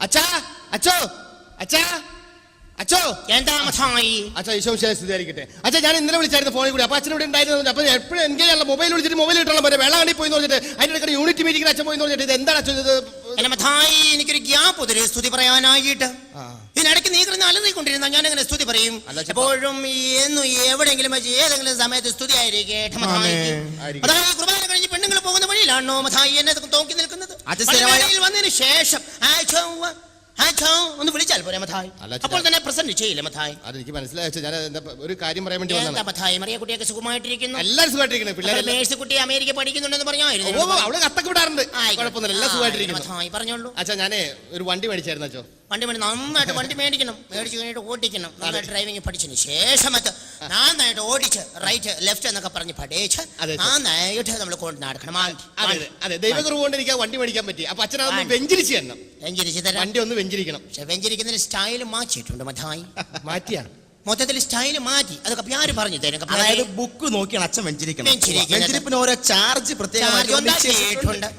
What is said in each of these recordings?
അച്ഛാ അച്ഛോ അച്ഛാ അച്ഛോ എന്താ മഥായി? അച്ഛാ ഈശോമിശിഹായെ സ്തുതിയായിരിക്കട്ടെ. അച്ഛാ ഞാൻ ഇന്നലെ വിളിച്ചായിരുന്നു ഫോണിൽ കൂടി. അപ്പൊ അച്ഛൻ ഇവിടെ ഉണ്ടായിരുന്നു. അപ്പൊ എപ്പോഴും എനിക്ക് മൊബൈൽ വിളിച്ചിട്ട് മൊബൈൽ കിട്ടണം പോലെ വെള്ളാണ്ടി പോയി പറഞ്ഞിട്ട് അതിന്റെ ഇടയ്ക്ക് യൂണിറ്റ് മീറ്റിംഗിൽ അച്ഛൻ പോയി പറഞ്ഞിട്ട് ഇത് എന്താണ് അച്ഛൻ ഇത്? അല്ല മഥായി, എനിക്കൊരു ഗ്യാപ്പ് ഒരു സ്തുതി പറയാനായിട്ട്. ഇതിനിടയ്ക്ക് നീ കിടന്ന് അലറിക്കൊണ്ടിരുന്ന ഞാൻ എങ്ങനെ സ്തുതി പറയും? എപ്പോഴും എന്നും എവിടെയെങ്കിലും വെച്ച് ഏതെങ്കിലും സമയത്ത് സ്തുതി ആയിരിക്കട്ടെ മഥായി. അതായത് കുർബാന കഴിഞ്ഞ് പെണ്ണുങ്ങൾ പോകുന്ന വഴിയിലാണോ മഥായി എന്നെ നോക്കി നിൽക്കുന്നത്? വന്നതിന് ശേഷം ഒന്ന് വിളിച്ചാൽ പോരെ മഥായി? അപ്പോൾ തന്നെ പ്രസന്റ് ചെയ്യില്ല മഥായി? അതെനിക്ക് മനസ്സിലായി. ഞാൻ ഒരു കാര്യം പറയാൻ വേണ്ടി വന്നതാണ്. മഥായി, മറിയ കുട്ടിയൊക്കെ സുഖമായിട്ടിരിക്കുന്നു? എല്ലാവരും സുഖമായിട്ടിരിക്കുന്നു. പിള്ളേർ മേഴ്സി കുട്ടി അമേരിക്ക പഠിക്കുന്നുണ്ടെന്ന് പറഞ്ഞായിരുന്നു. അവള് കത്തൊക്കെ വിടാറുണ്ട്. കുഴപ്പമൊന്നുമില്ല, എല്ലാം സുഖമായിട്ടിരിക്കുന്നു. മഥായി പറഞ്ഞോളൂ. അച്ഛാ ഞാനേ ഒരു വണ്ടി മേടിച്ചായിരുന്നു അച്ഛോ. വണ്ടി നന്നായിട്ട് വണ്ടി മേടിക്കണം, മേടിച്ചു കഴിഞ്ഞിട്ട് ഓടിക്കണം. നന്നായിട്ട് ഡ്രൈവിംഗ് പഠിച്ചതിന് ശേഷം നന്നായിട്ട് ഓടിച്ച് റൈറ്റ് ലെഫ്റ്റ് എന്നൊക്കെ പറഞ്ഞ് പഠിച്ച് നന്നായിട്ട് നമ്മൾ കൊണ്ട് നടക്കണം. അതെ, ദൈവകുറവ് കൊണ്ട് എനിക്ക് വണ്ടി മേടിക്കാൻ പറ്റി. അപ്പൊ അച്ഛനൊന്ന് വെഞ്ചരിച്ച് തരണം. വെഞ്ചരിച്ച് തരാം. വണ്ടി ഒന്ന് വെഞ്ചരിക്കണം. പക്ഷെ വെഞ്ചരിക്കുന്നതിന് സ്റ്റൈൽ മാറ്റിയിട്ടുണ്ട് മഥായി. മാറ്റിയാണ് മൊത്തത്തിൽ സ്റ്റൈല് മാറ്റി. അതൊക്കെ ആര് പറഞ്ഞു തരും? അതായത് ബുക്ക് നോക്കിയാണ് അച്ഛൻ വെഞ്ചരിക്കണം. വെഞ്ചരിപ്പിന് ഓരോ ചാർജ് പ്രത്യേകമായിട്ടുണ്ട്.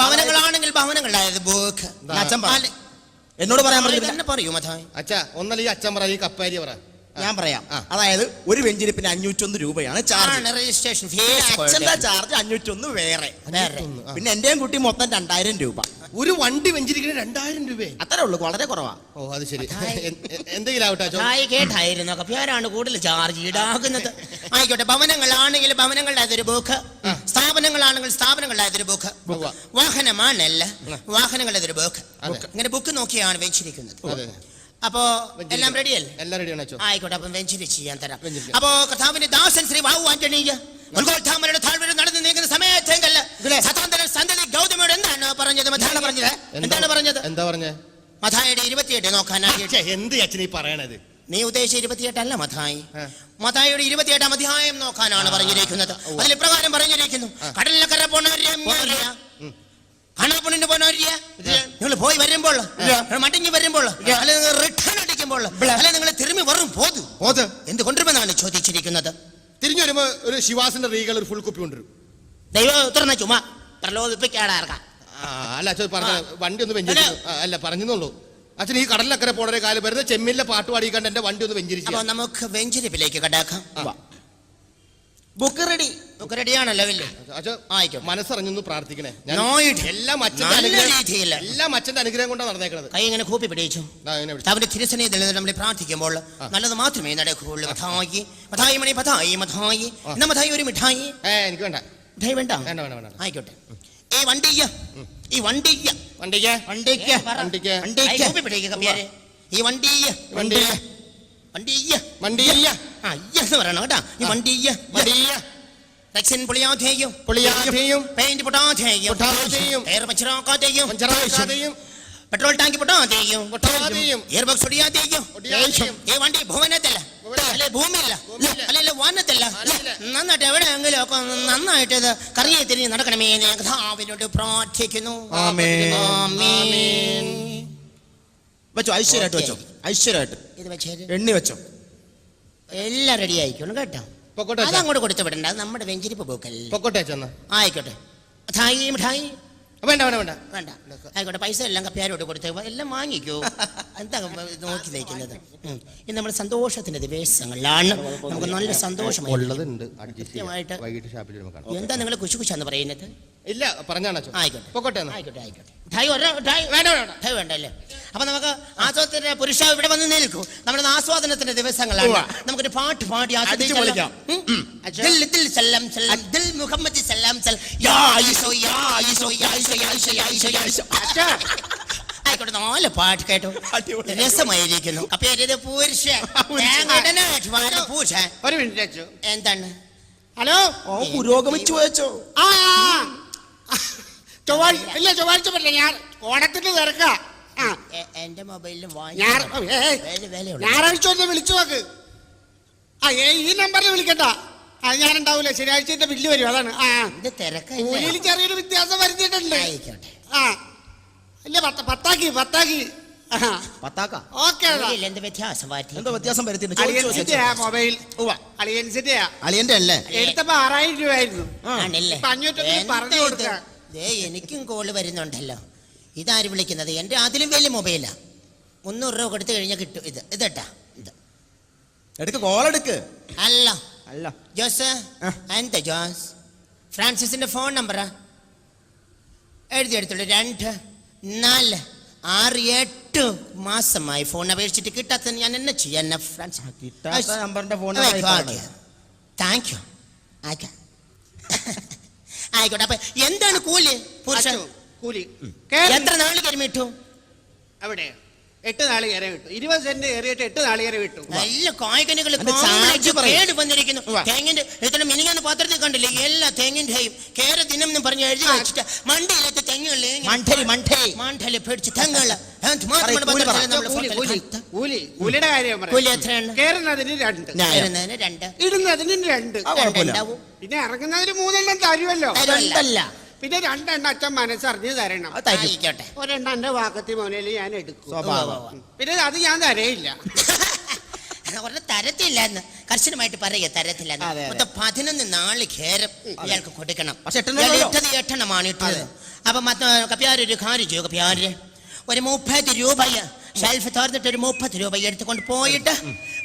ഭവനങ്ങളാണെങ്കിൽ ഭവനങ്ങളായത് ബുക്ക് അച്ഛൻ എന്നോട് പറയാൻ പറഞ്ഞു. പറയൂ മഥായി. അച്ഛാ ഒന്നല്ല ഈ അച്ഛൻ പറ, ഈ കപ്പാരി പറ. ഞാൻ പറയാം. അതായത് ഒരു വെഞ്ചരിപ്പിന് 501 രൂപയാണ് ചാർജ്. രജിസ്ട്രേഷൻ അച്ഛന്റെ ചാർജ് 501 വേറെ. പിന്നെ എന്റെയും കുട്ടി മൊത്തം 2000 രൂപ. ഒരു വണ്ടി വെഞ്ചരിക്കുന്ന 2000 രൂപ അത്രേ ഉള്ളൂ, വളരെ കുറവാ. ഓ അത് ശരി. എന്തെങ്കിലും ആവട്ടെ. കേട്ടായിരുന്നു കപ്പ്യാരാണ് കൂടുതൽ ചാർജ് ഈടാക്കുന്നത്. ആയിക്കോട്ടെ, ഭവനങ്ങളാണെങ്കിൽ ഭവനങ്ങളുടെ അതൊരു ബുക്ക്, സ്ഥാപനങ്ങളാണെങ്കിൽ സ്ഥാപനങ്ങളുടെ അതൊരു ബുക്ക്, വാഹനമാണല്ല വാഹനങ്ങളുടെ അതൊരു ബുക്ക്. ഇങ്ങനെ ബുക്ക് നോക്കിയാണ് വെച്ചിരിക്കുന്നത്. അപ്പോ എല്ലാം റെഡിയല്ലേ? എല്ലാം റെഡിയാണ്. ആയിക്കോട്ടെ, അപ്പം വെഞ്ചരിച്ച് ചെയ്യാൻ തരാം. അപ്പോ കർത്താവിന്റെ ദാസൻ ശ്രീ വാവു ആന്റണിയ നടന്നു നീങ്ങുന്ന സമയത്തെങ്കല്ല സന്തതി ഗൗതമിയോട് എന്താണ് പറഞ്ഞത്? എന്താണ് പറഞ്ഞത്? എന്താ പറഞ്ഞത്? മഥായിയുടെ 28 നോക്കാനായിട്ട്. എന്ത് അച്ഛനീ പറയണത്? നീ ഉദ്ദേശിച്ച 28 അല്ല മഥായി. മഥായിയുടെ 28 അധ്യായം നോക്കാനാണ് പറഞ്ഞിരിക്കുന്നത്. അതിൽ പ്രകാരം പറഞ്ഞിരിക്കുന്നു, കടലിനക്കര പോണവര് കാണാപ്പൊണ്ണിന് പോണവര് നിങ്ങൾ പോയി വരുമ്പോൾ മടങ്ങി വരുമ്പോൾ അല്ലെങ്കിൽ റിട്ടേൺ അടിക്കുമ്പോൾ അല്ലെങ്കിൽ നിങ്ങൾ തിരുമ്പി വരും പോതു എന്തുകൊണ്ടുവരുമെന്നാണ് ചോദിച്ചിരിക്കുന്നത്. തിരിഞ്ഞു വരുമ്പോ ഒരു ശിവാസിന്റെ റീകൾ ഒരു ഫുൾ കുപ്പി കൊണ്ടുവരും. ദൈവം തുറന്ന ചുമ പ്രലോഭിപ്പിക്കാടാർക്കാം. അല്ല അച്ഛൻ പറഞ്ഞ വണ്ടി ഒന്ന് വെഞ്ചരിച്ചു അല്ല പറഞ്ഞെന്നുള്ളൂ. അച്ഛൻ ഈ കടലിനക്കരെ പോണൊരു കാലം വെറുതെ ചെമ്മിലെ പാട്ട് പാടിക്കാണ്ട് എന്റെ വണ്ടി ഒന്ന് വെഞ്ചരിച്ചു. അപ്പൊ നമുക്ക് വെഞ്ചരിപ്പിലേക്ക് കടക്കാം. Book ready. ബുക്ക് റെഡിയാണല്ലോ അല്ലേ? മനസ്സറിഞ്ഞൊന്ന് പ്രാർത്ഥിക്കണേ. എല്ലാം അച്ഛന്റെ അനുഗ്രഹം കൊണ്ടാണ് നടന്നേക്കുന്നത്. കൈ ഇങ്ങനെ കൂപ്പി പിടിച്ചു അവന്റെ തിരുസനയിൽ നമ്മൾ പ്രാർത്ഥിക്കുമ്പോൾ നല്ലത് മാത്രമേ നടക്കുകയുള്ളൂ. മഥായി മണി മഥായി മഥായി എന്നാ മഥായി ഒരു മിഠായി. എനിക്ക് വേണ്ട മിഠായി വേണ്ട. ആയിക്കോട്ടെ, ഈ വണ്ടിയ ഈ വണ്ടിയ വണ്ടിക്ക വണ്ടിക്ക വണ്ടിക്ക കൂപ്പി പിടിക്കുക കമ്പ്യാരെ. ഈ വണ്ടിയ വണ്ടിയ വണ്ടിയ വണ്ടിയ എന്ന് പറയണം കേട്ടാ. ഈ വണ്ടിയ വണ്ടിയ റെക്സിൻ പൊളിയാതെയും പൊളിയാതെയും പെയിന്റ് പൊട്ടാതെയും പൊട്ടാതെയും എയർ പഞ്ചറാക്കാതെയും പഞ്ചറാക്കാതെയും പെട്രോൾ ടാങ്കി പൊട്ടാതെയും പൊട്ടാതെയും എയർ ബോക്സ് ഒടിയാതെയും ഒടിയാതെയും. ഈ വണ്ടി ഭുവനത്തില്ല അല്ലെ ഭൂമിയില്ല അല്ലെ വാനത്തില്ല. നന്നായിട്ട് എവിടെയെങ്കിലും ഒക്കെ നന്നായിട്ട് ഇത് കറങ്ങി തിരിഞ്ഞ് നടക്കണമേ എന്ന് കർത്താവിനോട് പ്രാർത്ഥിക്കുന്നു. വെച്ചോ, ഐശ്വര്യമായിട്ട് വെച്ചോ, ഐശ്വര്യമായിട്ട് ഇത് വെച്ചേര്. എണ്ണി വെച്ചോ, എല്ലാം റെഡി ആയിക്കോണം കേട്ടോ. അതങ്ങോട്ട് കൊടുത്തു വിടണ്ട, നമ്മുടെ വെഞ്ചരിപ്പ് പോക്കല്ലേ. ആയിക്കോട്ടെ. മിഠായി മിഠായി വേണ്ട വേണ്ട വേണ്ട വേണ്ട. ആയിക്കോട്ടെ, പൈസ എല്ലാം കപ്പ്യാരോട് കൊടുത്തേ, എല്ലാം വാങ്ങിക്കോ. എന്താ നോക്കി വയ്ക്കുന്നത്? ഇത് നമ്മുടെ സന്തോഷത്തിന്റെ ദിവസങ്ങളിലാണ്. നമുക്ക് നല്ല സന്തോഷമായിട്ട് എന്താ നിങ്ങൾ കുശുകുശാന്ന് പറയുന്നത്? ഇല്ല പറഞ്ഞാണോ? ആയിക്കോട്ടെ ആയിക്കോട്ടെ ആയിക്കോട്ടെ. മിഠായി വേണ്ടല്ലേ? അപ്പൊ നമുക്ക് ആസ്വാദനത്തിന്റെ പുരുഷ ഇവിടെ വന്ന് നിൽക്കൂ. നമ്മുടെ ആസ്വാദനത്തിന്റെ ദിവസങ്ങളാണ്. നമുക്കൊരു പാട്ട് പാടി ആസ്വദിക്കാം. ആയിക്കോട്ടെ, നാല് പാട്ട് കേട്ടോ, രസമായിരിക്കുന്നു. അപ്പൊ ഒരു മിനിറ്റ്. എന്താണ്? ഹലോ, പുരോഗമിച്ചു വെച്ചോ? ചൊവ്വാഴ്ച പറ്റില്ല, ഞാൻ ഓണത്തിന് തിരക്കാം. എന്റെ മൊബൈലിലും ഞായറാഴ്ച ഒന്ന് വിളിച്ചു നോക്ക്. ഈ നമ്പറിൽ വിളിക്കണ്ട, അത് ഞാനുണ്ടാവൂല. ശനിയാഴ്ച ബില്ല് വരും, അതാണ്. കൂലിയിൽ ചെറിയൊരു വ്യത്യാസം വരുത്തിയിട്ടുണ്ട്. അല്ല പത്താക്കി ഓക്കെ. മൊബൈൽ അളിയന്റെ അല്ലേ? എടുത്തപ്പോ 6000 രൂപയായിരുന്നു. 500 പറഞ്ഞു കൊടുക്കാം. എനിക്കും കോള് വരുന്നുണ്ടല്ലോ. ഇതാര് വിളിക്കുന്നത്? എൻ്റെ അതിലും വലിയ മൊബൈലാ. 300 രൂപ കൊടുത്തു കഴിഞ്ഞാൽ കിട്ടും. ഇതട്ടാ ഇത്. എടുക്ക്, കോളെടുക്ക്. അല്ല അല്ല ജോസ്, എന്താ ജോസ്? ഫ്രാൻസിസിന്റെ ഫോൺ നമ്പറാ എഴുതിയെടുത്തുള്ളൂ. 2, 4, 6, 8 മാസമായി ഫോൺ അപേക്ഷിച്ചിട്ട് കിട്ടാത്ത ഞാൻ എന്നെ ചെയ്യാൻ ഫ്രാൻസ്? കിട്ടാത്ത നമ്പറിന്റെ ഫോൺ താങ്ക് യു. ആയിക്കോട്ടെ. അപ്പൊ എന്താണ് കൂലി? പുരുഷൻ കൂലി എത്ര നാള് കരിമിട്ടു? അവിടെ 8 നാളികേരം കിട്ടും. 20 സെന്റ് ഏറിയിട്ട് 8 നാളികേരം കിട്ടും. നല്ല കായ്കനികൾ കേട് വന്നിരിക്കുന്നു. തേങ്ങിന്റെ ഇത്ര മിനിങ്ങാന്ന് പാത്രത്തിൽ കണ്ടില്ലേ? എല്ലാ തെങ്ങിന്റെയും കേര ദിനം എന്ന് പറഞ്ഞ് എഴുതി വെച്ചിട്ട് മണ്ടയിലത്തെ തെങ്ങുകളിലെ മണ്ടല് പേടിച്ച് തെങ്ങുകള് കൂലിയുടെ കാര്യം കൂലി എത്രയാണ്? കേറുന്നതിന് 2, ഇടുന്നതിന് 2, പിന്നെ ഇറങ്ങുന്നതിന് 3 എണ്ണം തരുമല്ലോ. പിന്നെ 2 എണ്ണം അച്ഛൻ മനസ്സറിഞ്ഞ് തരണം. ആയിക്കോട്ടെ. 1 എണ്ണം എന്റെ വാക്കത്തി മോനയിൽ ഞാൻ എടുക്കും. പിന്നെ അത് ഞാൻ തരയില്ല. തരത്തില്ല എന്ന് കർശനമായിട്ട് പറയുക. തരത്തില്ല. 11 നാളികേരം ഇയാൾക്ക് കൊടുക്കണം. 8 ഇട്ടത്. അപ്പൊ കപ്പ്യാര് ഒരു കാര്യം ചെയ്യും. കപ്പ്യാര് ഒരു 30 രൂപ ഷെൽഫ് തുറന്നിട്ട് ഒരു 30 രൂപ എടുത്തുകൊണ്ട് പോയിട്ട്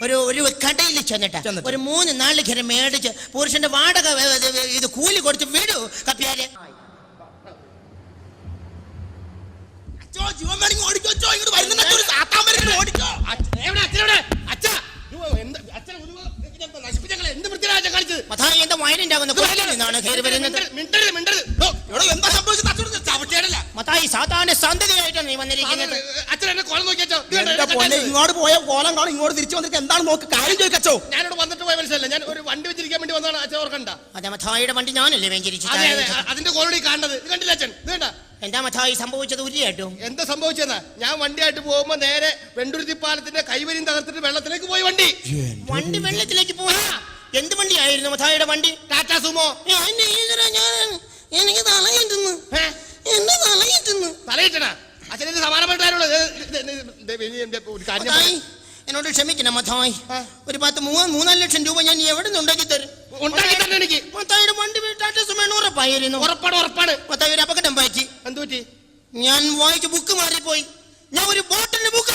ഒരു കടയിൽ ചെന്നിട്ട് ഒരു 3 നാളികേരം മേടിച്ച് പുരുഷന്റെ വാടക ഇത് കൂലി കൊടുത്ത് വിടൂ കപ്പ്യാര്. എന്താ വയനുണ്ടാകുന്ന മത്തായി സാധാരണ സന്തതിയായിട്ടാണ് നീ വന്നിരിക്കുന്നത്. ഇങ്ങോട്ട് പോയ കോലം കാണും, ഇങ്ങോട്ട് തിരിച്ചു വന്നിട്ട് എന്താണ് നോക്ക് കാര്യം ചോദിക്കച്ചോ. ഞാനിവിടെ വന്നിട്ട് പോയ മനസ്സിലല്ല, ഞാൻ ഒരു വണ്ടി വെച്ചിരിക്കാൻ വേണ്ടി വന്നതാണ്. അച്ഛൻ ഓർക്കണ്ട. അതെ, മത്തായിയുടെ വണ്ടി ഞാനല്ലേ വെഞ്ചരിച്ചു. അതിന്റെ കോളടി കാണുന്നത് ഇത് കണ്ടില്ല അച്ഛൻ? ഇത് കണ്ട എന്താ മത്തായി സംഭവിച്ചത്? ഉരിയായിട്ടും എന്താ സംഭവിച്ചെന്നാ? ഞാൻ വണ്ടിയായിട്ട് പോകുമ്പോ നേരെ വെണ്ടുരുത്തി പാലത്തിന്റെ കൈവരിയും തകർത്തിട്ട് വെള്ളത്തിലേക്ക് പോയി. വണ്ടി വെള്ളത്തിലേക്ക് പോയാ? എന്ത് വണ്ടിയായിരുന്നു മത്തായിയുടെ വണ്ടി? ടാറ്റാ സുമോ. എനിക്ക് തലയിട്ടുന്നു. എന്നെ തലയിട്ടുന്നു. തലയിട്ടനാ അച്ഛനെ സമാനപ്പെട്ടാരുള്ളത്. എന്നോട് ക്ഷമിക്കണം മത്തായി. ഒരു 3-4 ലക്ഷം രൂപ ഞാൻ എവിടെ നിന്ന് ഉണ്ടാക്കി തരും? എനിക്ക് മത്തായിയുടെ വണ്ടി ഉറപ്പായിരുന്നു. ഉറപ്പാണ്. മത്തായി ഒരു അപകടം പറ്റി. എന്ത് പറ്റി? ഞാൻ വായിച്ച ബുക്ക് മാറിപ്പോയി. ഞാൻ ഒരു ബോട്ടിന്റെ ബുക്ക്